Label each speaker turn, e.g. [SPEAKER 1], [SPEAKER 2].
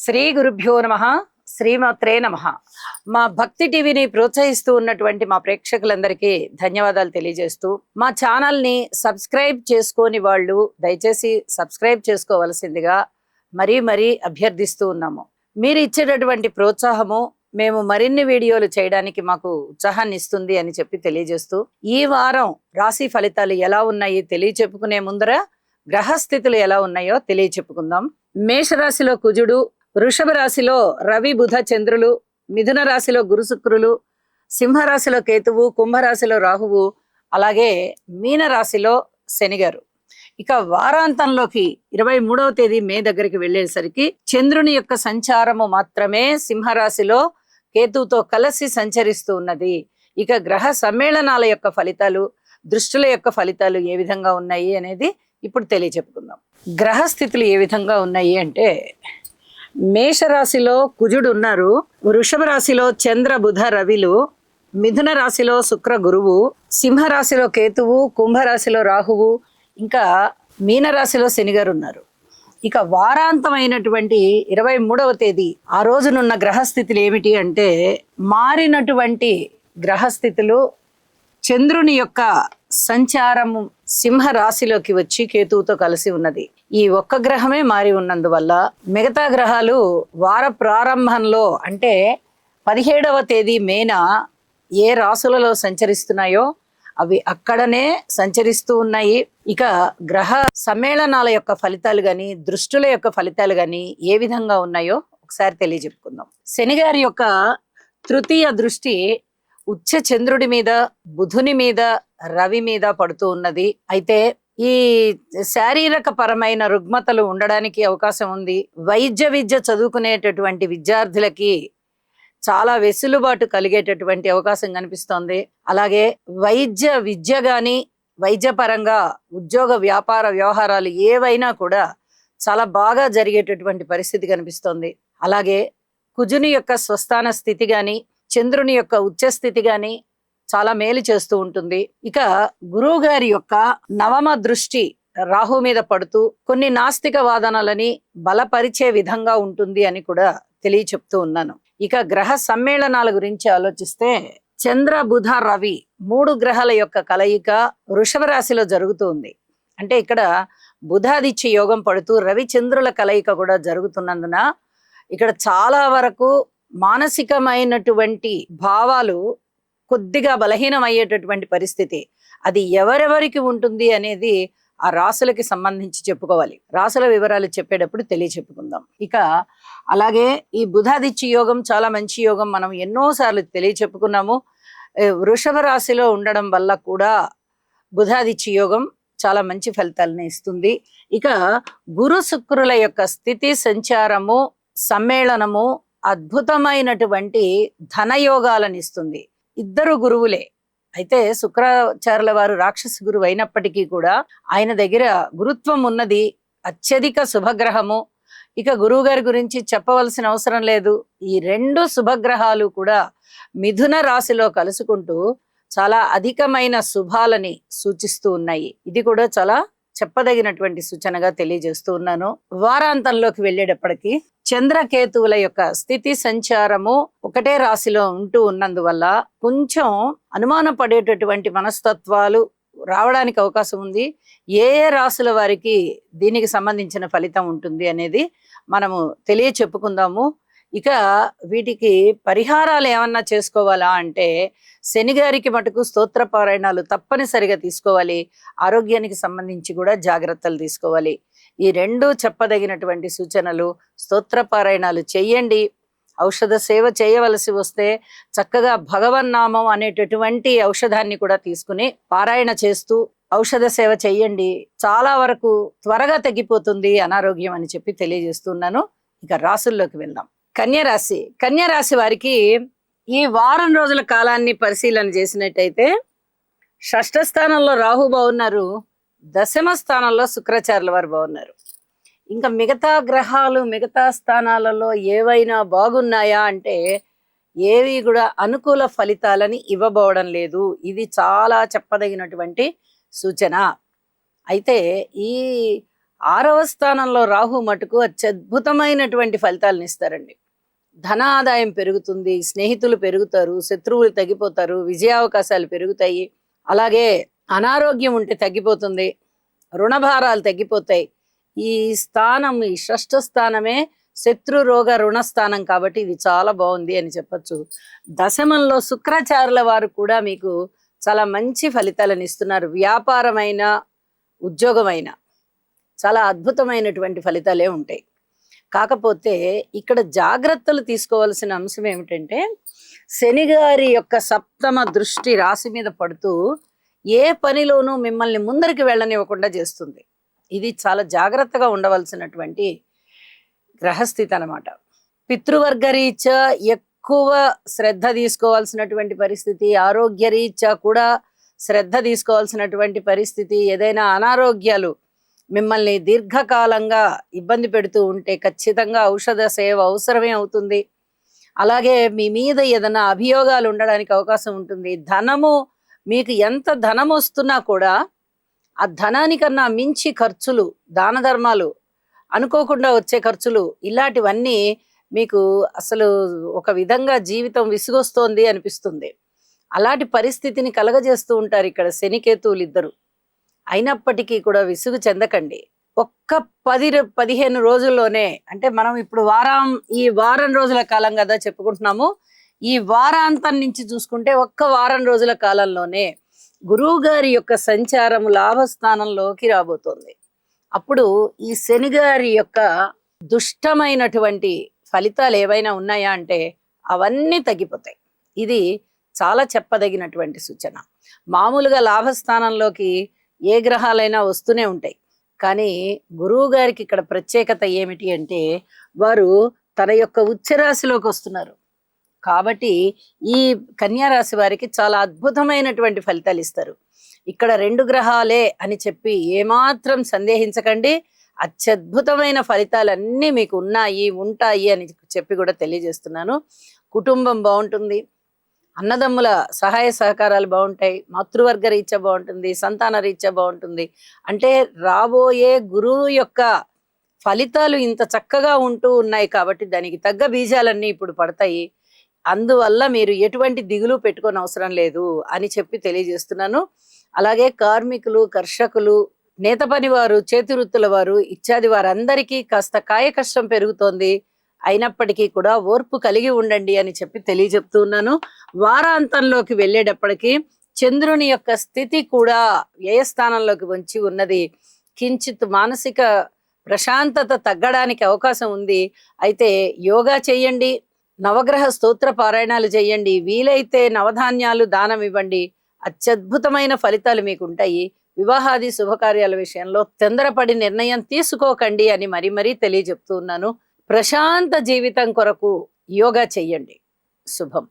[SPEAKER 1] శ్రీ గురుభ్యో నమః. శ్రీమాత్రే నమః. మా భక్తి టీవీని ప్రోత్సహిస్తూ ఉన్నటువంటి మా ప్రేక్షకులందరికీ ధన్యవాదాలు తెలియజేస్తూ, మా ఛానల్ని సబ్స్క్రైబ్ చేసుకోని వాళ్ళు దయచేసి సబ్స్క్రైబ్ చేసుకోవలసిందిగా మరీ అభ్యర్థిస్తూ ఉన్నాము. మీరు ఇచ్చేటటువంటి ప్రోత్సాహము మేము మరిన్ని వీడియోలు చేయడానికి మాకు ఉత్సాహాన్ని ఇస్తుంది అని చెప్పి తెలియజేస్తూ, ఈ వారం రాశి ఫలితాలు ఎలా ఉన్నాయి తెలియచెప్పుకునే ముందర గ్రహస్థితులు ఎలా ఉన్నాయో తెలియచెప్పుకుందాం. మేషరాశిలో కుజుడు, వృషభ రాశిలో రవి బుధ చంద్రులు, మిథున రాశిలో గురు శుక్రులు, సింహరాశిలో కేతువు, కుంభరాశిలో రాహువు, అలాగే మీన రాశిలో శనిగారు. ఇక వారాంతంలోకి 23వ తేదీ మే దగ్గరికి వెళ్ళేసరికి చంద్రుని యొక్క సంచారము మాత్రమే సింహరాశిలో కేతువుతో కలిసి సంచరిస్తూ ఉన్నది. ఇక గ్రహ సమ్మేళనాల యొక్క ఫలితాలు, దృష్టుల యొక్క ఫలితాలు ఏ విధంగా ఉన్నాయి అనేది ఇప్పుడు తెలియచెప్పుకుందాం. గ్రహ స్థితులు ఏ విధంగా ఉన్నాయి అంటే, మేషరాశిలో కుజుడు ఉన్నారు, వృషభ రాశిలో చంద్ర బుధ రవిలు, మిథున రాశిలో శుక్ర గురువు, సింహరాశిలో కేతువు, కుంభరాశిలో రాహువు, ఇంకా మీనరాశిలో శనిగారు ఉన్నారు. ఇక వారాంతమైనటువంటి 23వ తేదీ ఆ రోజునున్న గ్రహస్థితులు ఏమిటి అంటే, మారినటువంటి గ్రహస్థితులు చంద్రుని యొక్క సంచారము సింహ రాశిలోకి వచ్చి కేతువుతో కలిసి ఉన్నది. ఈ ఒక్క గ్రహమే మారి ఉన్నందువల్ల మిగతా గ్రహాలు వార ప్రారంభంలో అంటే 17వ తేదీ మేన ఏ రాశులలో సంచరిస్తున్నాయో అవి అక్కడనే సంచరిస్తూ ఉన్నాయి. ఇక గ్రహ సమ్మేళనాల యొక్క ఫలితాలు గాని, దృష్టుల యొక్క ఫలితాలు గాని ఏ విధంగా ఉన్నాయో ఒకసారి తెలియజెప్పుకుందాం. శనిగారి యొక్క తృతీయ దృష్టి ఉచ్చ చంద్రుడి మీద, బుధుని మీద, రవి మీద పడుతూ ఉన్నది. అయితే ఈ శారీరక పరమైన రుగ్మతలు ఉండడానికి అవకాశం ఉంది. వైద్య విద్య చదువుకునేటటువంటి విద్యార్థులకి చాలా వెసులుబాటు కలిగేటటువంటి అవకాశం కనిపిస్తోంది. అలాగే వైద్య విద్య గాని, వైద్యపరంగా ఉద్యోగ వ్యాపార వ్యవహారాలు ఏవైనా కూడా చాలా బాగా జరిగేటటువంటి పరిస్థితి కనిపిస్తోంది. అలాగే కుజుని యొక్క స్వస్థాన స్థితి గాని, చంద్రుని యొక్క ఉచ్చస్థితి గాని చాలా మేలు చేస్తూ ఉంటుంది. ఇక గురువు గారి యొక్క నవమ దృష్టి రాహు మీద పడుతూ కొన్ని నాస్తిక వాదనలని బలపరిచే విధంగా ఉంటుంది అని కూడా తెలియచెప్తూ ఉన్నాను. ఇక గ్రహ సమ్మేళనాల గురించి ఆలోచిస్తే, చంద్ర బుధ రవి 3 గ్రహాల యొక్క కలయిక వృషభ రాశిలో జరుగుతుంది. అంటే ఇక్కడ బుధాదిత్య యోగం పడుతూ రవి చంద్రుల కలయిక కూడా జరుగుతున్నందున ఇక్కడ చాలా వరకు మానసికమైనటువంటి భావాలు కొద్దిగా బలహీనం అయ్యేటటువంటి పరిస్థితి. అది ఎవరెవరికి ఉంటుంది అనేది ఆ రాశులకి సంబంధించి చెప్పుకోవాలి. రాశుల వివరాలు చెప్పేటప్పుడు తెలియచెప్పుకుందాం. ఇక అలాగే ఈ బుధాదిత్య యోగం చాలా మంచి యోగం, మనం ఎన్నోసార్లు తెలియచెప్పుకున్నాము. వృషభ రాశిలో ఉండడం వల్ల కూడా బుధాదిత్య యోగం చాలా మంచి ఫలితాలను ఇస్తుంది. ఇక గురు శుక్రుల యొక్క స్థితి సంచారము సమ్మేళనము అద్భుతమైనటువంటి ధనయోగాలను ఇస్తుంది. ఇద్దరు గురువులే. అయితే శుక్రాచార్యుల వారు రాక్షస గురువు అయినప్పటికీ కూడా ఆయన దగ్గర గురుత్వం ఉన్నది, అత్యధిక శుభగ్రహము. ఇక గురువు గారి గురించి చెప్పవలసిన అవసరం లేదు. ఈ 2 శుభగ్రహాలు కూడా మిథున రాశిలో కలుసుకుంటూ చాలా అధికమైన శుభాలని సూచిస్తూ ఉన్నాయి. ఇది కూడా చాలా చెప్పదగినటువంటి సూచనగా తెలియజేస్తూ ఉన్నాను. వారాంతంలోకి వెళ్ళేటప్పటికి చంద్రకేతువుల యొక్క స్థితి సంచారము ఒకటే రాశిలో ఉంటూ ఉన్నందువల్ల కొంచెం అనుమాన పడేటటువంటి మనస్తత్వాలు రావడానికి అవకాశం ఉంది. ఏ రాశుల వారికి దీనికి సంబంధించిన ఫలితం ఉంటుంది అనేది మనము తెలియచెప్పుకుందాము. ఇక వీటికి పరిహారాలు ఏమన్నా చేసుకోవాలా అంటే, శనిగారికి మటుకు స్తోత్ర పారాయణాలు తప్పనిసరిగా తీసుకోవాలి. ఆరోగ్యానికి సంబంధించి కూడా జాగ్రత్తలు తీసుకోవాలి. ఈ 2 చెప్పదగినటువంటి సూచనలు. స్తోత్ర పారాయణాలు చెయ్యండి. ఔషధ సేవ చేయవలసి వస్తే చక్కగా భగవన్నామం అనేటటువంటి ఔషధాన్ని కూడా తీసుకుని పారాయణ చేస్తూ ఔషధ సేవ చెయ్యండి. చాలా వరకు త్వరగా తగ్గిపోతుంది అనారోగ్యం అని చెప్పి తెలియజేస్తున్నాను. ఇక రాశుల్లోకి వెళ్దాం. కన్యరాశి. కన్యరాశి వారికి ఈ వారం రోజుల కాలాన్ని పరిశీలన చేసినట్టయితే, 6వ స్థానంలో రాహు బాగున్నారు, 10వ స్థానంలో శుక్రాచార్యుల వారు బాగున్నారు. ఇంకా మిగతా గ్రహాలు మిగతా స్థానాలలో ఏవైనా బాగున్నాయా అంటే ఏవి కూడా అనుకూల ఫలితాలని ఇవ్వబోవడం లేదు. ఇది చాలా చెప్పదగినటువంటి సూచన. అయితే ఈ 6వ స్థానంలో రాహు మటుకు అత్యద్భుతమైనటువంటి ఫలితాలను ఇస్తారండి. ధనాదాయం పెరుగుతుంది, స్నేహితులు పెరుగుతారు, శత్రువులు తగ్గిపోతారు, విజయావకాశాలు పెరుగుతాయి. అలాగే అనారోగ్యం ఉంటే తగ్గిపోతుంది, రుణభారాలు తగ్గిపోతాయి. ఈ స్థానం, ఈ షష్ఠ స్థానమే శత్రు రోగ రుణస్థానం కాబట్టి ఇది చాలా బాగుంది అని చెప్పొచ్చు. దశమంలో శుక్రాచార్యుల వారు కూడా మీకు చాలా మంచి ఫలితాలను ఇస్తున్నారు. వ్యాపారమైన, ఉద్యోగమైన చాలా అద్భుతమైనటువంటి ఫలితాలే ఉంటాయి. కాకపోతే ఇక్కడ జాగ్రత్తలు తీసుకోవాల్సిన అంశం ఏమిటంటే, శని గారి యొక్క సప్తమ దృష్టి రాశి మీద పడుతూ ఏ పనిలోనూ మిమ్మల్ని ముందరికి వెళ్ళనివ్వకుండా చేస్తుంది. ఇది చాలా జాగ్రత్తగా ఉండవలసినటువంటి గ్రహస్థితి అన్నమాట. పితృవర్గ రీత్యా ఎక్కువ శ్రద్ధ తీసుకోవాల్సినటువంటి పరిస్థితి, ఆరోగ్య రీత్యా కూడా శ్రద్ధ తీసుకోవాల్సినటువంటి పరిస్థితి. ఏదైనా అనారోగ్యాలు మిమ్మల్ని దీర్ఘకాలంగా ఇబ్బంది పెడుతూ ఉంటే ఖచ్చితంగా ఔషధ సేవ అవసరమే అవుతుంది. అలాగే మీ మీద ఏదైనా అభియోగాలు ఉండడానికి అవకాశం ఉంటుంది. ధనము, మీకు ఎంత ధనం వస్తున్నా కూడా ఆ ధనానికన్నా మించి ఖర్చులు, దాన ధర్మాలు, అనుకోకుండా వచ్చే ఖర్చులు, ఇలాంటివన్నీ మీకు అసలు ఒక విధంగా జీవితం విసుగొస్తోంది అనిపిస్తుంది. అలాంటి పరిస్థితిని కలగజేస్తూ ఉంటారు ఇక్కడ శనికేతువులు ఇద్దరు. అయినప్పటికీ కూడా విసుగు చెందకండి. ఒక్క 10-15 రోజుల్లోనే, అంటే మనం ఇప్పుడు ఈ వారం రోజుల కాలం కదా చెప్పుకుంటున్నాము, ఈ వారాంతం నుంచి చూసుకుంటే ఒక్క వారం రోజుల కాలంలోనే గురువు గారి యొక్క సంచారం లాభస్థానంలోకి రాబోతోంది. అప్పుడు ఈ శని గారి యొక్క దుష్టమైనటువంటి ఫలితాలు ఏవైనా ఉన్నాయా అంటే అవన్నీ తగ్గిపోతాయి. ఇది చాలా చెప్పదగినటువంటి సూచన. మామూలుగా లాభస్థానంలోకి ఏ గ్రహాలైనా వస్తూనే ఉంటాయి, కానీ గురువు గారికి ఇక్కడ ప్రత్యేకత ఏమిటి అంటే వారు తన యొక్క ఉచ్చరాశిలోకి వస్తున్నారు. కాబట్టి ఈ కన్యా రాశి వారికి చాలా అద్భుతమైనటువంటి ఫలితాలు ఇస్తారు. ఇక్కడ 2 గ్రహాలే అని చెప్పి ఏమాత్రం సందేహించకండి. అత్యద్భుతమైన ఫలితాలన్నీ మీకు ఉంటాయి అని చెప్పి కూడా తెలియజేస్తున్నాను. కుటుంబం బాగుంటుంది, అన్నదమ్ముల సహాయ సహకారాలు బాగుంటాయి, మాతృవర్గ రీత్యా బాగుంటుంది, సంతాన రీత్యా బాగుంటుంది. అంటే రాబోయే గురువు యొక్క ఫలితాలు ఇంత చక్కగా ఉంటూ ఉన్నాయి కాబట్టి దానికి తగ్గ బీజాలన్నీ ఇప్పుడు పడతాయి. అందువల్ల మీరు ఎటువంటి దిగులు పెట్టుకోని అవసరం లేదు అని చెప్పి తెలియజేస్తున్నాను. అలాగే కార్మికులు, కర్షకులు, నేత పని వారు, చేతి వృత్తుల వారు ఇత్యాది వారందరికీ కాస్త కాయ కష్టం పెరుగుతోంది. అయినప్పటికీ కూడా ఓర్పు కలిగి ఉండండి అని చెప్పి తెలియజెప్తున్నాను. వారాంతంలోకి వెళ్ళేటప్పటికి చంద్రుని యొక్క స్థితి కూడా వ్యయస్థానంలోకి వంచి ఉన్నది. కించిత్ మానసిక ప్రశాంతత తగ్గడానికి అవకాశం ఉంది. అయితే యోగా చేయండి, నవగ్రహ స్తోత్ర పారాయణాలు చేయండి, వీలైతే నవధాన్యాలు దానం ఇవ్వండి. అత్యద్భుతమైన ఫలితాలు మీకు ఉంటాయి. వివాహాది శుభకార్యాల విషయంలో తొందరపడి నిర్ణయం తీసుకోకండి అని మరీ తెలియజెప్తూ ఉన్నాను. ప్రశాంత జీవితం కొరకు యోగా చెయ్యండి. శుభం.